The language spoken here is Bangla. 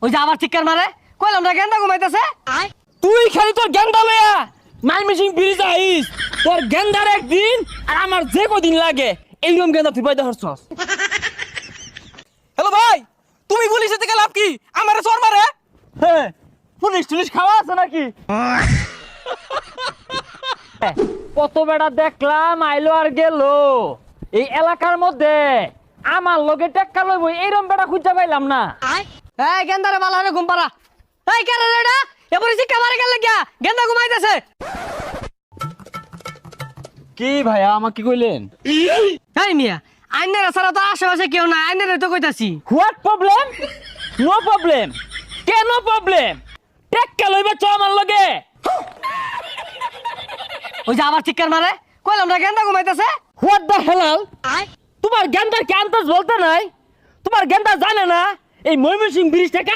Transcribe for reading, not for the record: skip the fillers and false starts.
ওই যে আবার চিৎকার মারে কইলাম না গেন্দা ঘুমাইতেছে। তুই খালি তোর গেন্দা লয়া মাই মিশিং ব্রিজ আইস তোর গেন্দার একদিন আর আমার যে কদিন লাগে এইরকম গেন্দা তুই পাইতে হরছস। হ্যালো ভাই, তুমি পুলিশের থেকে লাভ কি? আমারে চোর মারে। হ্যাঁ পুলিশ টুলিশ খাওয়া আছে নাকি? কত বেড়া দেখলাম আইলো আর গেল এই এলাকার মধ্যে আমার লগে টেক্কা লইব এইরকম বেড়া খুঁজা পাইলাম না। এই গেন্দারে বালা রে ঘুম পাড়া। এই কেন রে এটা এবারে চিৎকার মারে গেল গিয়া গেন্দা ঘুমাইতেছে। কি ভাইয়া আমাকে কি কইলেন? এই মিয়া আইনের ছাড়া তো আশেপাশে কেউ নাই, আইনের তো কইতাছি। What problem? No problem. কেন প্রবলেম? টেক্কা লইবে চ আমার লগে। ওই যে আবার চিৎকার মারে কইলাম না গেন্দা ঘুমাইতেছে। What the Helal? তোমার গেন্দার কি আন্দাজ বলতে নাই? তোমার গেন্দা জানে না এই ময়মনসিং ব্রিজ থেকে